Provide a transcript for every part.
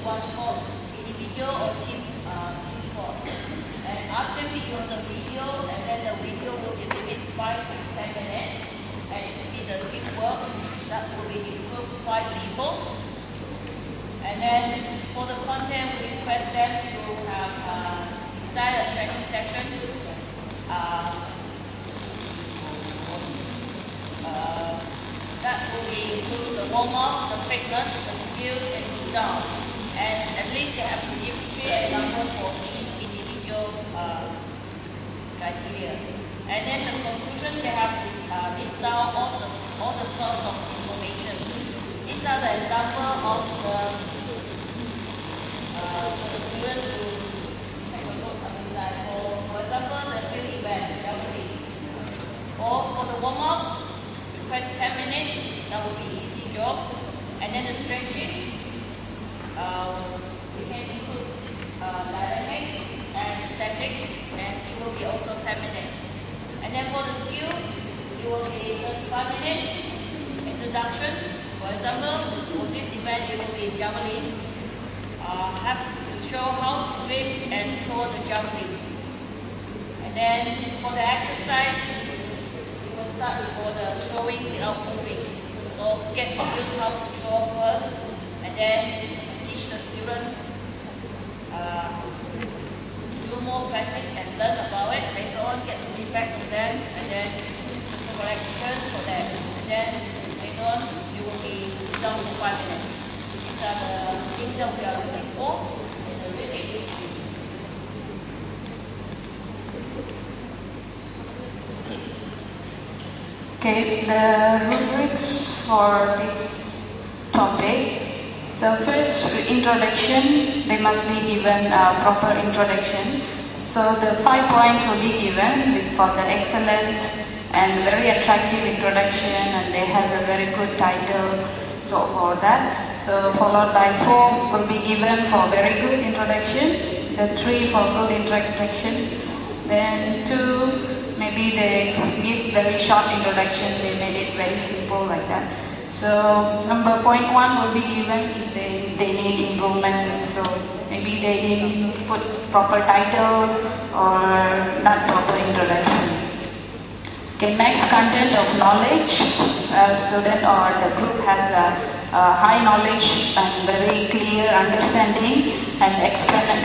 one shot, individual or team shot. And ask them to use the video, and then the video will be limit 5 to 10 minutes. And it should be the teamwork that will be include 5 people. And then for the content, we request them to have design a training session. That will include the warm-up, the fitness, the skills, and cool down. And at least they have to give 3 examples for each individual criteria. And then the conclusion, they have to list down all the source of information. These are the example of the student to design. For example, the field event, or for the warm-up, request 10 minutes, that will be easy job. And then the stretching, we can include dynamic and statics, and it will be also 10 minutes. And then for the skill, it will be 35 minutes introduction. For example, for this event, it will be javelin. Have to show how to lift and throw the javelin. And then for the exercise, we will start with the throwing without moving. So get confused how to throw first, and then teach the student do more practice and learn about it. Later on, get the feedback from them, and then correction for that. And then later on, it will be down to 5 minutes. These are the things that we are looking for in the reading. Okay, the rubrics for this topic. So first, introduction, they must be given a proper introduction. So the 5 points will be given for the excellent and very attractive introduction, and they has a very good title, so for that. So followed by 4 will be given for very good introduction, the 3 for good introduction, then 2, maybe they give very short introduction, they made it very simple like that. So number point 1 will be given if they need improvement. So maybe they didn't put proper title or not proper introduction. Okay, next, content of knowledge. Student or the group has a high knowledge and very clear understanding and excellent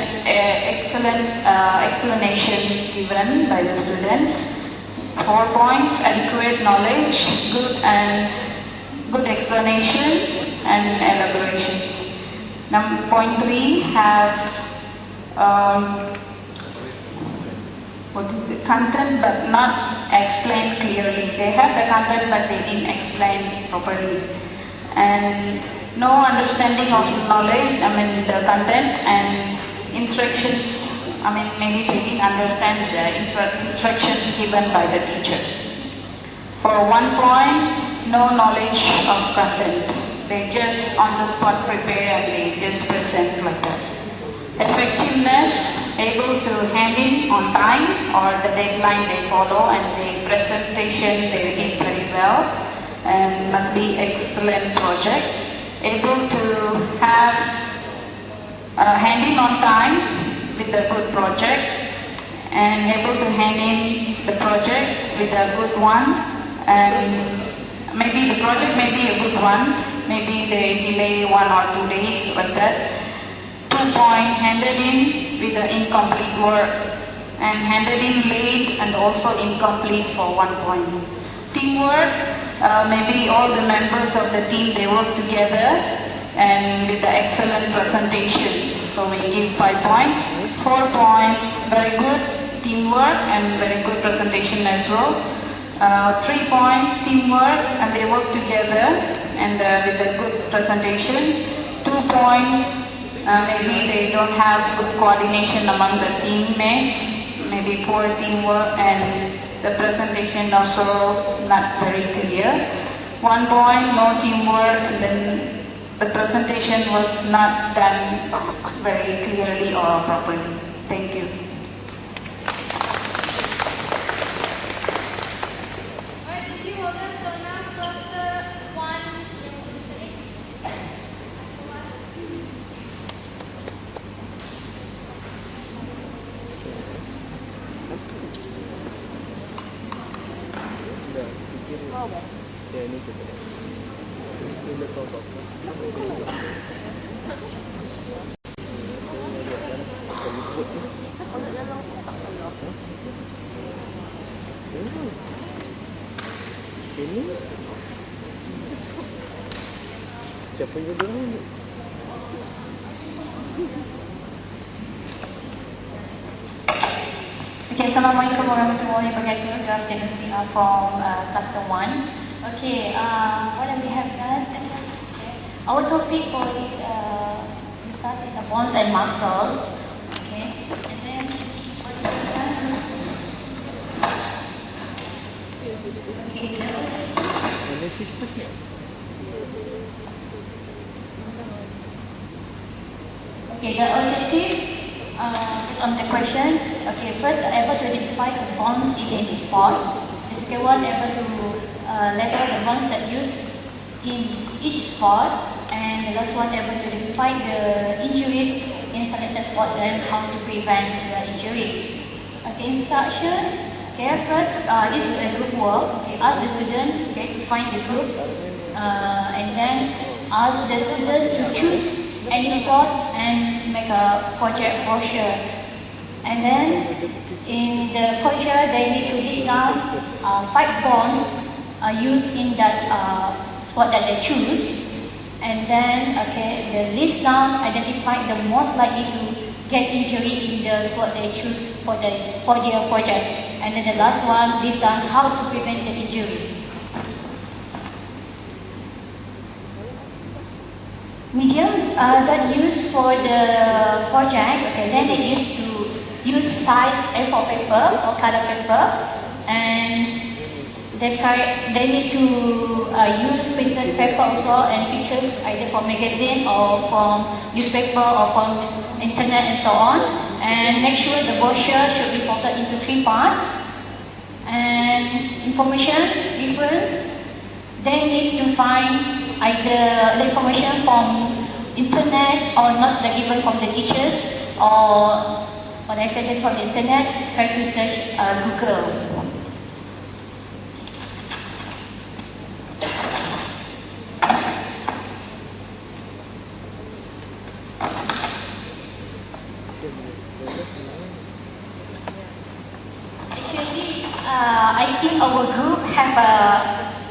explanation given by the students. 4 points, adequate knowledge, good explanation and elaborations. Point 3 have content but not explained clearly. They have the content but they didn't explain properly. And no understanding of knowledge, the content and instructions, maybe they didn't understand the instruction given by the teacher. For 1 point, no knowledge of content. They just on the spot prepare and they just present like that. Effectiveness, able to hand in on time or the deadline they follow, and the presentation they did very well and must be excellent project. Able to have hand in on time with a good project, and able to hand in the project with a good one, and maybe the project may be a good one, maybe they delay 1 or 2 days like that. 2 point, handed in with the incomplete work, and handed in late and also incomplete for 1 point. Teamwork, maybe all the members of the team, they work together and with the excellent presentation. So we give 5 points. 4 points, very good teamwork and very good presentation as well. 3 point, teamwork and they work together and with a good presentation. 2 point, maybe they don't have good coordination among the teammates, maybe poor teamwork and the presentation also not very clear. 1 point, no teamwork, and then the presentation was not done very clearly or properly. Thank you. Ya, ini kita. Ini betul betul. Ini siapa yang bilang? Okay, Assalamualaikum warahmatullahi wabarakatuh. Good afternoon, from cluster 1. Okay, what we have done, our topic for this class is bones and muscles. Okay, and then what we have done, Mana sistemnya? okay, the objective is on the question. Okay, first, able to identify the bonds in any sport. The second one, able to label the bonds that used in each sport. And the last one, able to identify the injuries in selected sport and how to prevent the injuries. Okay, instruction. Okay, first, this is a group work. Okay, ask the student, okay, to find the group, and then ask the student to choose any sport and make a project brochure. And then in the brochure, they need to list down 5 bonds used in that sport that they choose. And then, okay, the list down identify the most likely to get injury in the sport they choose for their project. And then the last one, list down how to prevent the injuries. Medium that used for the project, okay, then they used to use size A4 paper or color paper, and they need to use printed paper also and pictures either from magazine or from newspaper or from internet and so on, and make sure the brochure should be folded into 3 parts. And information difference, they need to find either the information from internet or notes that given from the teachers, or what I said from the internet, try to search Google. Actually, I think our group have a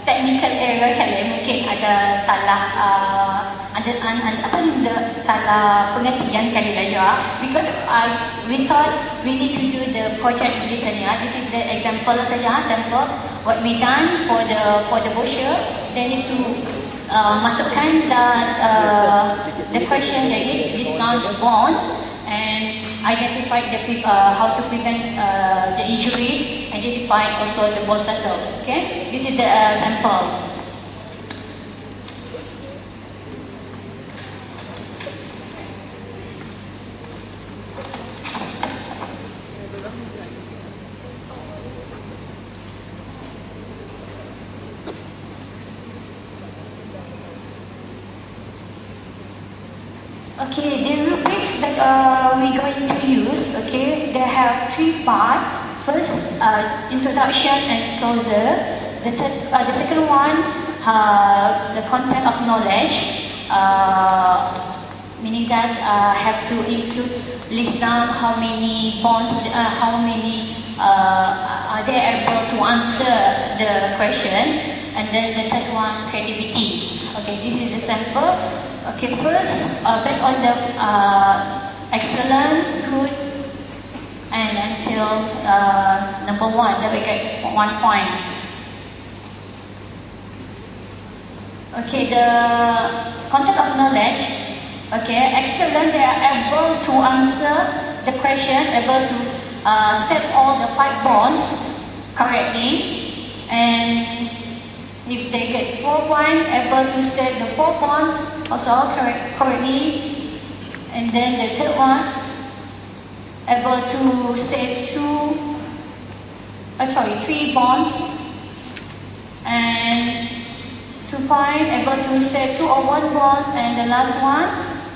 technical error kali, mungkin ada salah salah pengertian kali saja, because we thought we need to do the project listening. This is the example saja, sample what we done for the brochure. They need to masukkan the question they need, list down the bonds and identify how to prevent the injuries, identify also the ball settle. Okay, this is the sample. Okay, the rubrics that we're going to use, okay, they have 3 parts. First, introduction and closer. The second one, the content of knowledge, meaning that have to include, list down how many bonds, how many are they able to answer the question. And then the third one, creativity. Okay, this is the sample. Okay, first, based on the excellent, good, and until number 1, then we get 1 point. Okay, the content of knowledge. Okay, excellent, they are able to answer the question, able to state all the 5 bonds correctly, and if they get 4 points, able to state the 4 bonds also correctly. And then the third one, able to state 3 bonds. And 2 points, able to state 2 or 1 bonds. And the last one,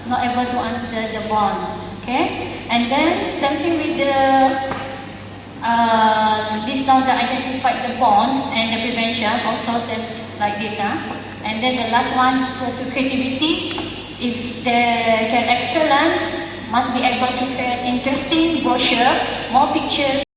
not able to answer the bonds. Okay? And then same thing with the this now that identified the bonds and the prevention also said like this. And then the last one for creativity, if they can excellent, must be able to create interesting brochure, more pictures.